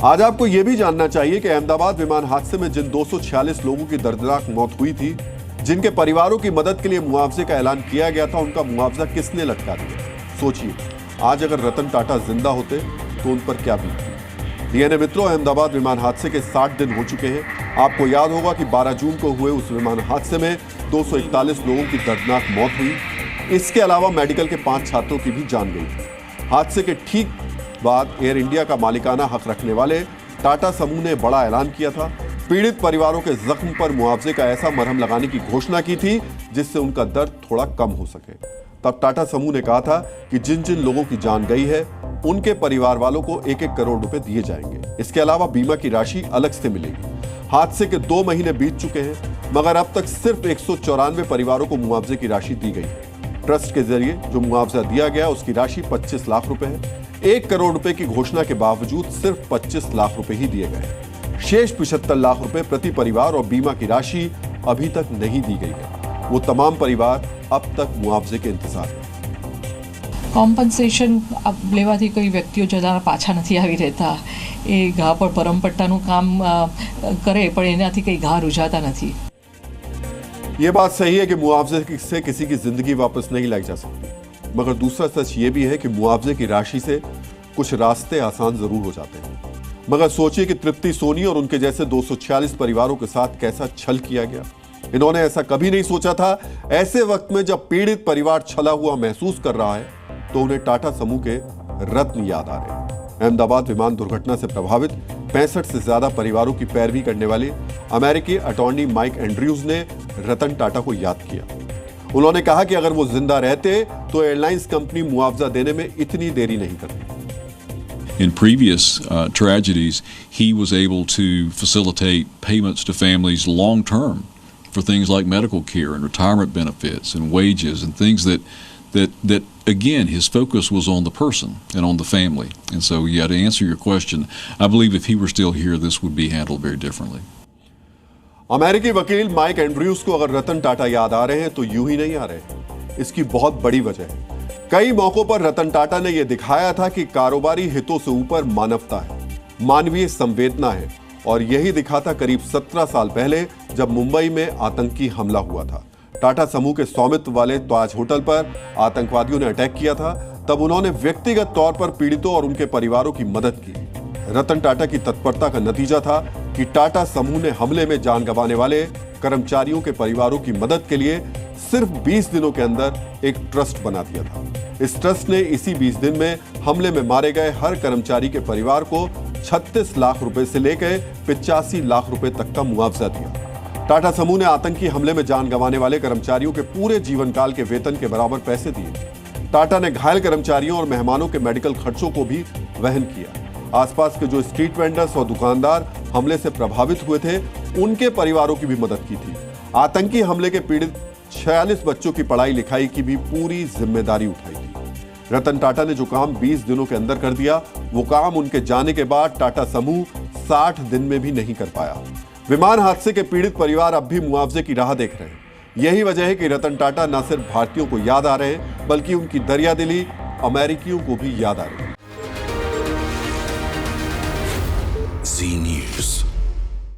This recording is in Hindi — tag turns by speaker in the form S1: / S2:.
S1: आज आपको यह भी जानना चाहिए कि अहमदाबाद विमान हादसे में जिन 246 लोगों की दर्दनाक मौत हुई थी, जिनके परिवारों की मदद के लिए मुआवजे का ऐलान किया गया था, उनका मुआवजा किसने लटका दिया। सोचिए, आज अगर रतन टाटा जिंदा होते तो उन पर क्या बीतती। डीएनए मित्रों, अहमदाबाद विमान हादसे के 60 दिन हो चुके हैं। आपको याद होगा कि 12 जून को हुए उस विमान हादसे में 241 लोगों की दर्दनाक मौत हुई। इसके अलावा मेडिकल के 5 छात्रों की भी जान गई। हादसे के ठीक बाद एयर इंडिया का मालिकाना हक रखने वाले टाटा समूह ने बड़ा ऐलान किया था। पीड़ित परिवारों के जख्म पर मुआवजे का ऐसा मरहम लगाने की घोषणा की थी जिससे उनका दर्द थोड़ा कम हो सके। तब टाटा समूह ने कहा था कि जिन जिन लोगों की जान गई है उनके परिवार वालों को 1-1 करोड़ रुपए दिए जाएंगे। इसके अलावा बीमा की राशि अलग से मिलेगी। हादसे के 2 महीने बीत चुके हैं, मगर अब तक सिर्फ 194 परिवारों को मुआवजे की राशि दी गई है। ट्रस्ट के जरिए जो मुआवजा दिया गया उसकी राशि 25 लाख रुपए है। 1 करोड़ रुपए की घोषणा के बावजूद सिर्फ 25 लाख रुपए ही दिए गए। शेष 75 लाख रुपए प्रति परिवार और बीमा की राशि अभी तक नहीं दी गई है। वो तमाम परिवार अब तक मुआवजे के इंतजार में।
S2: કોમ્પન્સેશન લેવાથી કોઈ વ્યક્તિઓ જતા પાછા નથી આવી રહેતા। એ ઘા પર પરમપટ્ટાનું કામ કરે પણ એનાથી કંઈ ઘા રૂઝાતા નથી।
S1: ये बात सही है कि मुआवजे से किसी की जिंदगी वापस नहीं लाई जा सकती, मगर दूसरा सच ये भी है कि मुआवजे की राशि से कुछ रास्ते आसान जरूर हो जाते हैं। मगर सोचिए कि तृप्ति सोनी और उनके जैसे 246 परिवारों के साथ कैसा छल किया गया। इन्होंने ऐसा कभी नहीं सोचा था। ऐसे वक्त में जब पीड़ित परिवार छला हुआ महसूस कर रहा है तो उन्हें टाटा समूह के रत्न याद आ रहे हैं। अहमदाबाद विमान दुर्घटना से प्रभावित 65 से ज्यादा परिवारों की पैरवी करने वाले अमेरिकी अटॉर्नी माइक एंड्रयूज ने रतन टाटा को याद किया। उन्होंने कहा कि अगर वो जिंदा रहते तो एयरलाइंस कंपनी मुआवजा देने में इतनी देरी नहीं करती।
S3: In previous tragedies, he was able to facilitate payments to families long term for things like medical care and retirement benefits and wages and things that again, his focus was on the person and on the family. And so, yeah, to answer your question, I believe if he were still here, this would be handled very differently.
S1: अमेरिकी वकील माइक एंड्रयूज को अगर रतन टाटा याद आ रहे हैं तो यूं ही नहीं आ रहे। इसकी बहुत बड़ी वजह है। कई मौकों पर रतन टाटा ने यह दिखाया था कि कारोबारी हितों से ऊपर मानवता है, मानवीय संवेदना है, और यही दिखा था करीब 17 साल पहले जब मुंबई में आतंकी हमला हुआ था। टाटा समूह के स्वामित्व वाले ताज होटल पर आतंकवादियों ने अटैक किया था। तब उन्होंने व्यक्तिगत तौर पर पीड़ितों और उनके परिवारों की मदद की। रतन टाटा की तत्परता का नतीजा था कि टाटा समूह ने हमले में जान गंवाने वाले कर्मचारियों के परिवारों की मदद के लिए सिर्फ 20 दिनों के अंदर एक ट्रस्ट बना दिया था। इस ट्रस्ट ने इसी 20 दिन में हमले में मारे गए हर कर्मचारी के परिवार को 36 लाख रुपए से लेकर 85 लाख रुपए तक का मुआवजा दिया। टाटा समूह ने आतंकी हमले में जान गंवाने वाले कर्मचारियों के पूरे जीवन काल के वेतन के बराबर पैसे दिए। टाटा ने घायल कर्मचारियों और मेहमानों के मेडिकल खर्चों को भी वहन किया। आसपास के जो स्ट्रीट वेंडर्स और दुकानदार हमले से प्रभावित हुए थे, उनके परिवारों की भी मदद की थी। आतंकी हमले के पीड़ित 46 बच्चों की पढ़ाई लिखाई की भी पूरी जिम्मेदारी उठाई थी। रतन टाटा ने जो काम 20 दिनों के अंदर कर दिया, वो काम उनके जाने के बाद टाटा समूह 60 दिन में भी नहीं कर पाया। विमान हादसे के पीड़ित परिवार अब भी मुआवजे की राह देख रहे हैं। यही वजह है कि रतन टाटा न सिर्फ भारतीयों को याद आ रहे हैं, बल्कि उनकी दरियादिली अमेरिकियों को भी याद आ रही है।